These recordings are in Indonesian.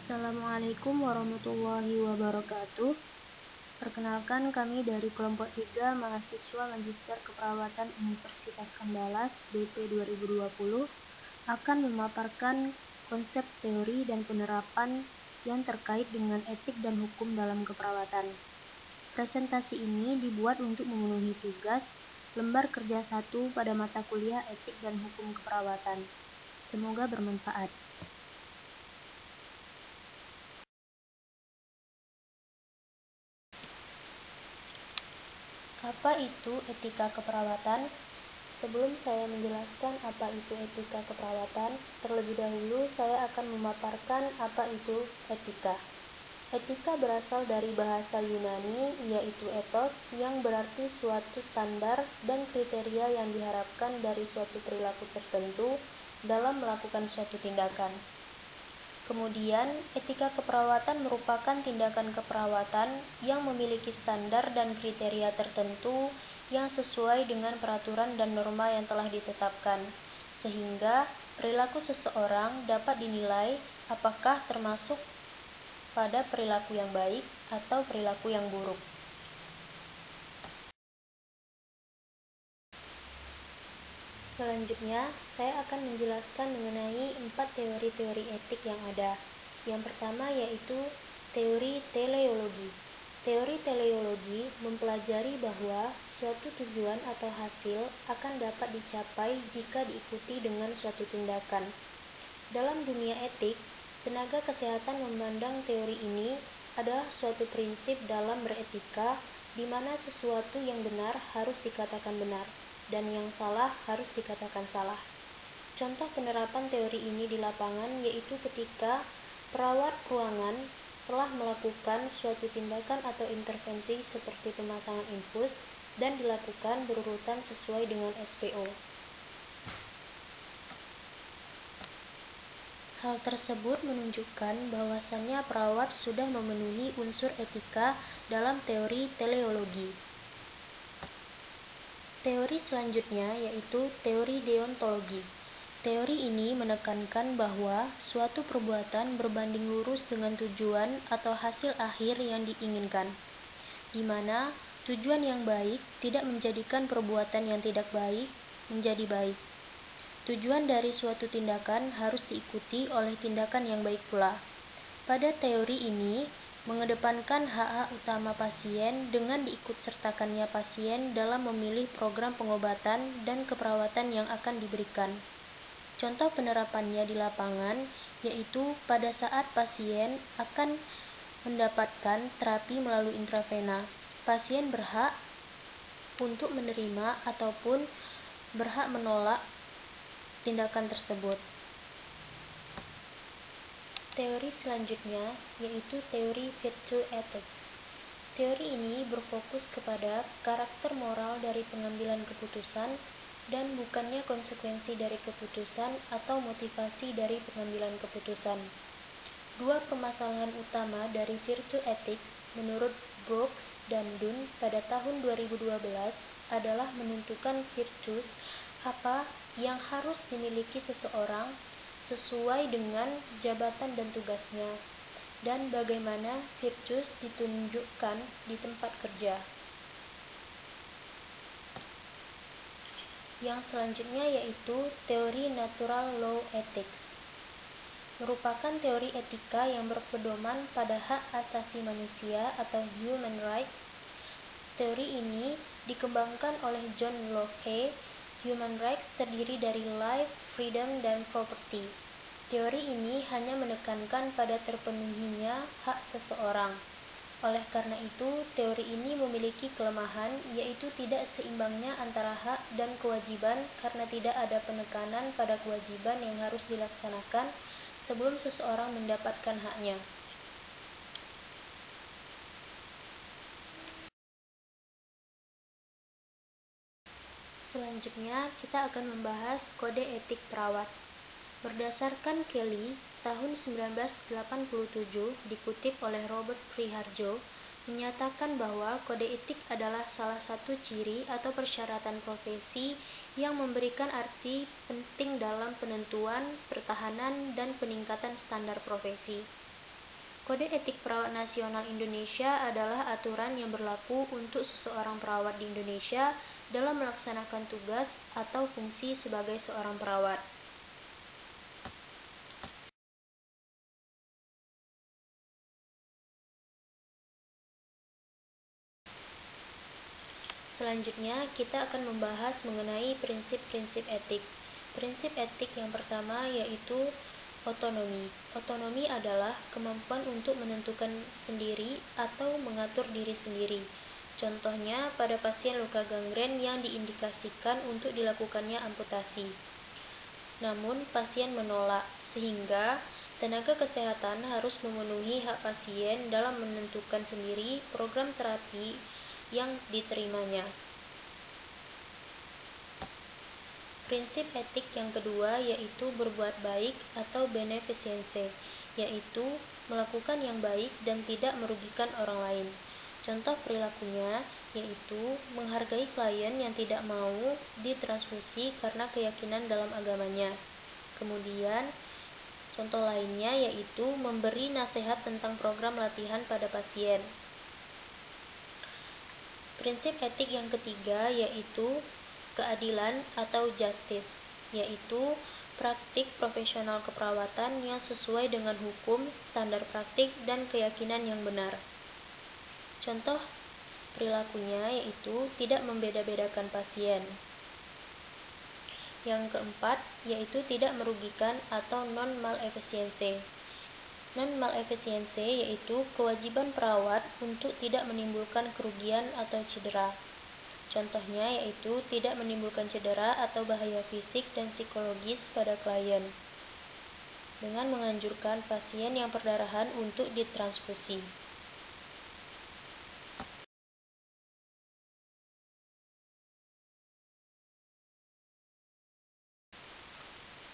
Assalamualaikum warahmatullahi wabarakatuh. Perkenalkan, kami dari kelompok 3 mahasiswa Magister Keperawatan Universitas Andalas BP 2020 akan memaparkan konsep teori dan penerapan yang terkait dengan etik dan hukum dalam keperawatan. Presentasi ini dibuat untuk memenuhi tugas lembar kerja 1 pada mata kuliah etik dan hukum keperawatan. Semoga bermanfaat. Apa itu etika keperawatan? Sebelum saya menjelaskan apa itu etika keperawatan, terlebih dahulu saya akan memaparkan apa itu etika. Etika berasal dari bahasa Yunani, yaitu ethos, yang berarti suatu standar dan kriteria yang diharapkan dari suatu perilaku tertentu dalam melakukan suatu tindakan. Kemudian, etika keperawatan merupakan tindakan keperawatan yang memiliki standar dan kriteria tertentu yang sesuai dengan peraturan dan norma yang telah ditetapkan, sehingga perilaku seseorang dapat dinilai apakah termasuk pada perilaku yang baik atau perilaku yang buruk. Selanjutnya, saya akan menjelaskan mengenai 4 teori-teori etik yang ada. Yang pertama yaitu teori teleologi. Teori teleologi mempelajari bahwa suatu tujuan atau hasil akan dapat dicapai jika diikuti dengan suatu tindakan. Dalam dunia etik, tenaga kesehatan memandang teori ini adalah suatu prinsip dalam beretika, di mana sesuatu yang benar harus dikatakan benar, dan yang salah harus dikatakan salah. Contoh penerapan teori ini di lapangan yaitu ketika perawat ruangan telah melakukan suatu tindakan atau intervensi seperti pemasangan infus dan dilakukan berurutan sesuai dengan SPO. Hal tersebut menunjukkan bahwasannya perawat sudah memenuhi unsur etika dalam teori teleologi. Teori selanjutnya yaitu teori deontologi. Teori ini menekankan bahwa suatu perbuatan berbanding lurus dengan tujuan atau hasil akhir yang diinginkan, di mana tujuan yang baik tidak menjadikan perbuatan yang tidak baik menjadi baik. Tujuan dari suatu tindakan harus diikuti oleh tindakan yang baik pula. Pada teori ini, mengedepankan hak-hak utama pasien dengan diikutsertakannya pasien dalam memilih program pengobatan dan keperawatan yang akan diberikan. Contoh penerapannya di lapangan yaitu pada saat pasien akan mendapatkan terapi melalui intravena, pasien berhak untuk menerima ataupun berhak menolak tindakan tersebut. Teori selanjutnya yaitu teori virtue ethics. Teori ini berfokus kepada karakter moral dari pengambilan keputusan dan bukannya konsekuensi dari keputusan atau motivasi dari pengambilan keputusan. Dua permasalahan utama dari virtue ethics menurut Brooks dan Dunn pada tahun 2012 adalah menentukan virtues apa yang harus dimiliki seseorang sesuai dengan jabatan dan tugasnya, dan bagaimana virtues ditunjukkan di tempat kerja. Yang selanjutnya yaitu teori natural law ethics. Merupakan teori etika yang berpedoman pada hak asasi manusia atau human rights. Teori ini dikembangkan oleh John Locke. Human rights terdiri dari life, freedom, dan property. Teori ini hanya menekankan pada terpenuhinya hak seseorang. Oleh karena itu, teori ini memiliki kelemahan, yaitu tidak seimbangnya antara hak dan kewajiban karena tidak ada penekanan pada kewajiban yang harus dilaksanakan sebelum seseorang mendapatkan haknya. Selanjutnya, kita akan membahas kode etik perawat. Berdasarkan Kelly, tahun 1987 dikutip oleh Robert Priharjo, menyatakan bahwa kode etik adalah salah satu ciri atau persyaratan profesi yang memberikan arti penting dalam penentuan, pertahanan, dan peningkatan standar profesi. Kode Etik Perawat Nasional Indonesia adalah aturan yang berlaku untuk seseorang perawat di Indonesia dalam melaksanakan tugas atau fungsi sebagai seorang perawat. Selanjutnya, kita akan membahas mengenai prinsip-prinsip etik. Prinsip etik yang pertama yaitu otonomi. Otonomi adalah kemampuan untuk menentukan sendiri atau mengatur diri sendiri. Contohnya pada pasien luka gangren yang diindikasikan untuk dilakukannya amputasi. Namun, pasien menolak, sehingga tenaga kesehatan harus memenuhi hak pasien dalam menentukan sendiri program terapi yang diterimanya. Prinsip etik yang kedua yaitu berbuat baik atau beneficence, yaitu melakukan yang baik dan tidak merugikan orang lain. Contoh perilakunya yaitu menghargai klien yang tidak mau ditransfusi karena keyakinan dalam agamanya. Kemudian, contoh lainnya yaitu memberi nasihat tentang program latihan pada pasien. Prinsip etik yang ketiga yaitu keadilan atau justice, yaitu praktik profesional keperawatan yang sesuai dengan hukum, standar praktik, dan keyakinan yang benar. Contoh perilakunya yaitu tidak membeda-bedakan pasien. Yang keempat yaitu tidak merugikan atau non-malefisiency. Non-malefisiency yaitu kewajiban perawat untuk tidak menimbulkan kerugian atau cedera. Contohnya yaitu tidak menimbulkan cedera atau bahaya fisik dan psikologis pada klien, dengan menganjurkan pasien yang perdarahan untuk ditransfusi.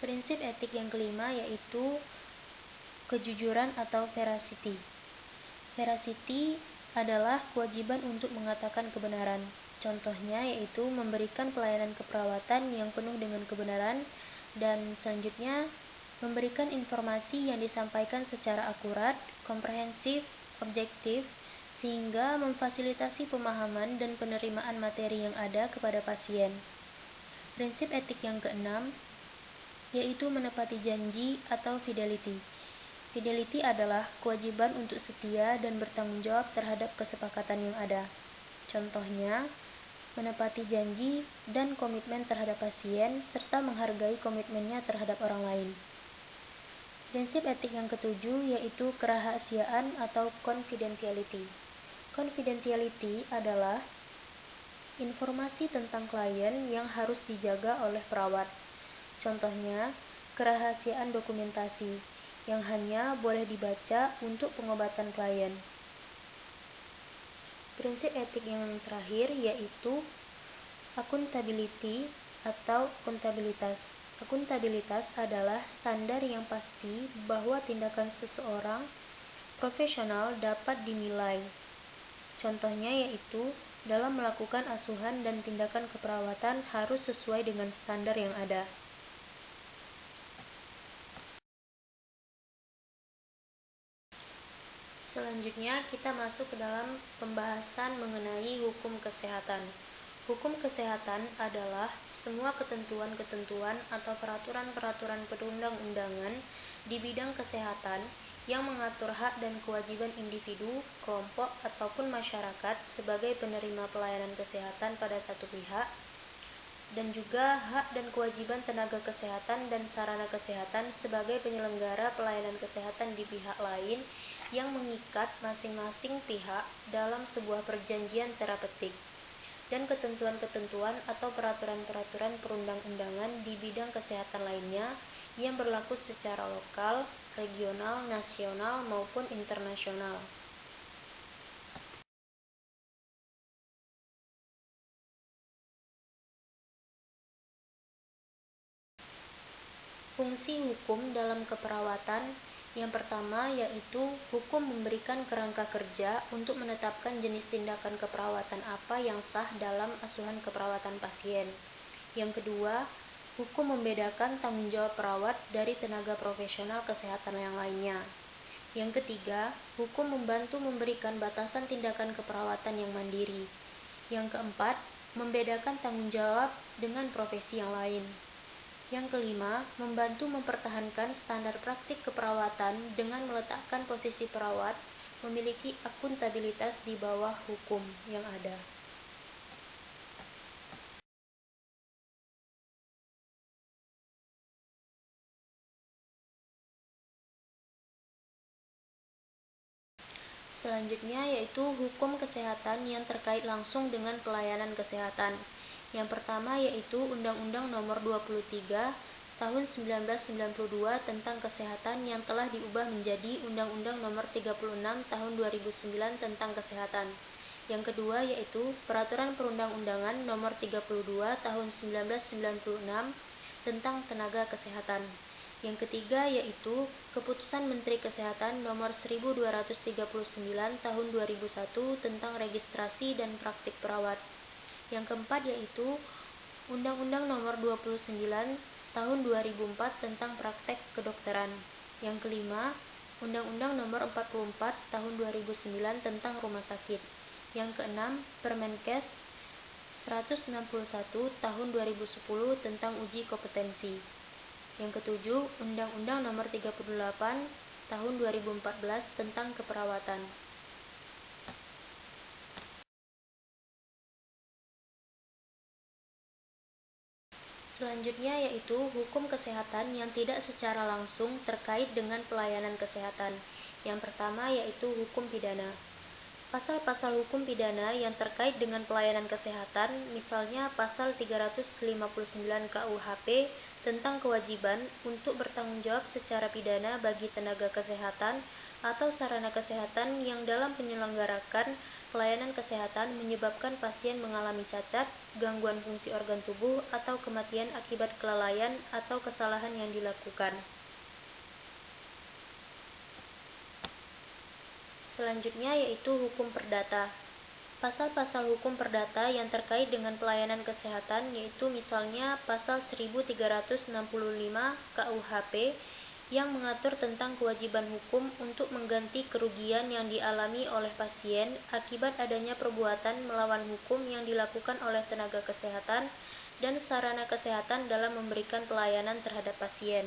Prinsip etik yang kelima yaitu kejujuran atau veracity. Veracity adalah kewajiban untuk mengatakan kebenaran. Contohnya yaitu memberikan pelayanan keperawatan yang penuh dengan kebenaran, dan selanjutnya memberikan informasi yang disampaikan secara akurat, komprehensif, objektif, sehingga memfasilitasi pemahaman dan penerimaan materi yang ada kepada pasien. Prinsip etik yang keenam yaitu menepati janji atau fidelity. Fidelity adalah kewajiban untuk setia dan bertanggung jawab terhadap kesepakatan yang ada. Contohnya, menepati janji dan komitmen terhadap pasien, serta menghargai komitmennya terhadap orang lain. Prinsip etik yang ketujuh yaitu kerahasiaan atau confidentiality. Confidentiality adalah informasi tentang klien yang harus dijaga oleh perawat. Contohnya, kerahasiaan dokumentasi yang hanya boleh dibaca untuk pengobatan klien. Prinsip etik yang terakhir yaitu accountability atau akuntabilitas. Akuntabilitas adalah standar yang pasti bahwa tindakan seseorang profesional dapat dinilai. Contohnya yaitu dalam melakukan asuhan dan tindakan keperawatan harus sesuai dengan standar yang ada. Selanjutnya kita masuk ke dalam pembahasan mengenai hukum kesehatan. Hukum kesehatan adalah semua ketentuan-ketentuan atau peraturan-peraturan perundang-undangan di bidang kesehatan yang mengatur hak dan kewajiban individu, kelompok, ataupun masyarakat sebagai penerima pelayanan kesehatan pada satu pihak, dan juga hak dan kewajiban tenaga kesehatan dan sarana kesehatan sebagai penyelenggara pelayanan kesehatan di pihak lain yang mengikat masing-masing pihak dalam sebuah perjanjian terapeutik, dan ketentuan-ketentuan atau peraturan-peraturan perundang-undangan di bidang kesehatan lainnya yang berlaku secara lokal, regional, nasional, maupun internasional. Fungsi hukum dalam keperawatan yang pertama yaitu hukum memberikan kerangka kerja untuk menetapkan jenis tindakan keperawatan apa yang sah dalam asuhan keperawatan pasien. Yang kedua, hukum membedakan tanggung jawab perawat dari tenaga profesional kesehatan yang lainnya. Yang ketiga, hukum membantu memberikan batasan tindakan keperawatan yang mandiri. Yang keempat, membedakan tanggung jawab dengan profesi yang lain. Yang kelima, membantu mempertahankan standar praktik keperawatan dengan meletakkan posisi perawat memiliki akuntabilitas di bawah hukum yang ada. Selanjutnya yaitu hukum kesehatan yang terkait langsung dengan pelayanan kesehatan. Yang pertama yaitu Undang-Undang Nomor 23 Tahun 1992 tentang Kesehatan yang telah diubah menjadi Undang-Undang Nomor 36 Tahun 2009 tentang Kesehatan. Yang kedua yaitu Peraturan Perundang-undangan Nomor 32 Tahun 1996 tentang Tenaga Kesehatan. Yang ketiga yaitu Keputusan Menteri Kesehatan Nomor 1239 Tahun 2001 tentang Registrasi dan Praktik Perawat. Yang keempat yaitu Undang-Undang Nomor 29 Tahun 2004 tentang Praktek Kedokteran. Yang kelima, Undang-Undang Nomor 44 Tahun 2009 tentang Rumah Sakit. Yang keenam, Permenkes 161 Tahun 2010 tentang Uji Kompetensi. Yang ketujuh, Undang-Undang Nomor 38 Tahun 2014 tentang Keperawatan. Selanjutnya yaitu hukum kesehatan yang tidak secara langsung terkait dengan pelayanan kesehatan. Yang pertama yaitu hukum pidana. Pasal-pasal hukum pidana yang terkait dengan pelayanan kesehatan, misalnya pasal 359 KUHP tentang kewajiban untuk bertanggung jawab secara pidana bagi tenaga kesehatan atau sarana kesehatan yang dalam menyelenggarakan pelayanan kesehatan menyebabkan pasien mengalami cacat, gangguan fungsi organ tubuh, atau kematian akibat kelalaian atau kesalahan yang dilakukan. Selanjutnya yaitu hukum perdata. Pasal-pasal hukum perdata yang terkait dengan pelayanan kesehatan yaitu misalnya pasal 1365 KUHP yang mengatur tentang kewajiban hukum untuk mengganti kerugian yang dialami oleh pasien akibat adanya perbuatan melawan hukum yang dilakukan oleh tenaga kesehatan dan sarana kesehatan dalam memberikan pelayanan terhadap pasien.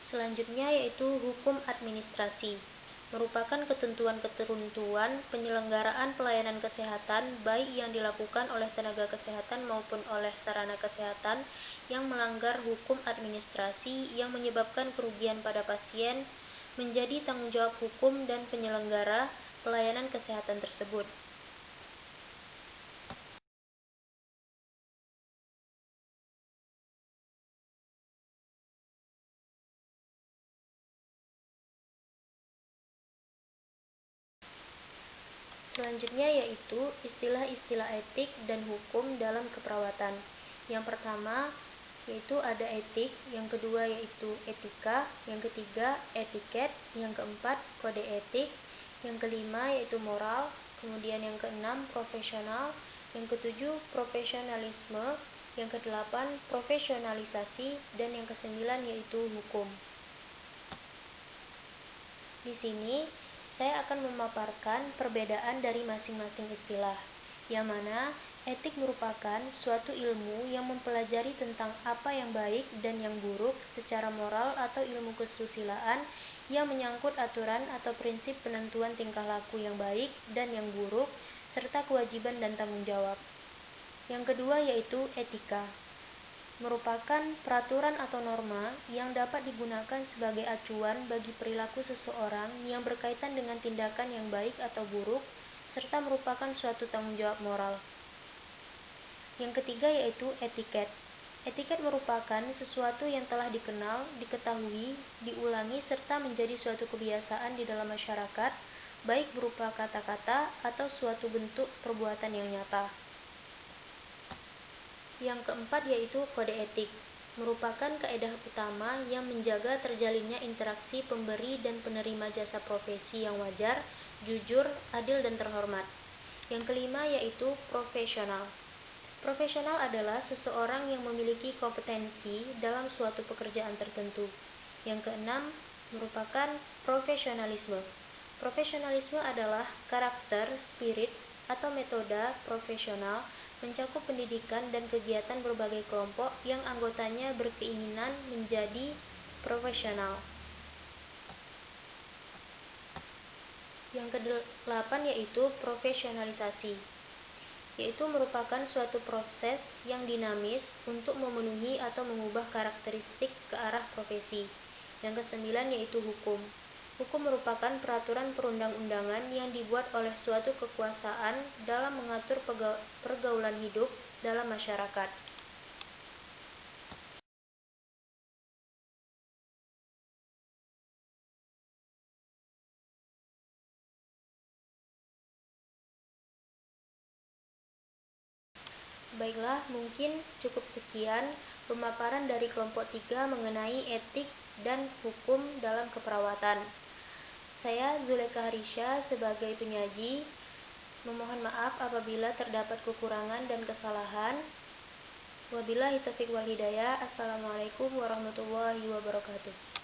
Selanjutnya yaitu hukum administrasi, merupakan ketentuan-ketentuan penyelenggaraan pelayanan kesehatan baik yang dilakukan oleh tenaga kesehatan maupun oleh sarana kesehatan yang melanggar hukum administrasi yang menyebabkan kerugian pada pasien menjadi tanggung jawab hukum dan penyelenggara pelayanan kesehatan tersebut. Selanjutnya yaitu istilah-istilah etik dan hukum dalam keperawatan. Yang pertama yaitu ada etik, yang kedua yaitu etika, yang ketiga etiket, yang keempat kode etik, yang kelima yaitu moral, kemudian yang keenam profesional, yang ketujuh profesionalisme, yang kedelapan profesionalisasi, dan yang kesembilan yaitu hukum. Di sini saya akan memaparkan perbedaan dari masing-masing istilah, yang mana etik merupakan suatu ilmu yang mempelajari tentang apa yang baik dan yang buruk secara moral atau ilmu kesusilaan yang menyangkut aturan atau prinsip penentuan tingkah laku yang baik dan yang buruk, serta kewajiban dan tanggung jawab. Yang kedua yaitu etika, merupakan peraturan atau norma yang dapat digunakan sebagai acuan bagi perilaku seseorang yang berkaitan dengan tindakan yang baik atau buruk, serta merupakan suatu tanggung jawab moral. Yang ketiga yaitu etiket. Etiket merupakan sesuatu yang telah dikenal, diketahui, diulangi, serta menjadi suatu kebiasaan di dalam masyarakat, baik berupa kata-kata atau suatu bentuk perbuatan yang nyata. Yang keempat yaitu kode etik, merupakan kaedah utama yang menjaga terjalinnya interaksi pemberi dan penerima jasa profesi yang wajar, jujur, adil, dan terhormat. Yang kelima yaitu profesional. Profesional adalah seseorang yang memiliki kompetensi dalam suatu pekerjaan tertentu. Yang keenam merupakan profesionalisme. Profesionalisme adalah karakter, spirit, atau metode profesional mencakup pendidikan dan kegiatan berbagai kelompok yang anggotanya berkeinginan menjadi profesional. Yang kedelapan yaitu profesionalisasi, yaitu merupakan suatu proses yang dinamis untuk memenuhi atau mengubah karakteristik ke arah profesi. Yang kesembilan yaitu hukum. Hukum merupakan peraturan perundang-undangan yang dibuat oleh suatu kekuasaan dalam mengatur pergaulan hidup dalam masyarakat. Baiklah, mungkin cukup sekian pemaparan dari kelompok 3 mengenai etik dan hukum dalam keperawatan. Saya Zulekha Harisha sebagai penyaji memohon maaf apabila terdapat kekurangan dan kesalahan. Wabillahi taufiq wal hidayah. Assalamualaikum warahmatullahi wabarakatuh.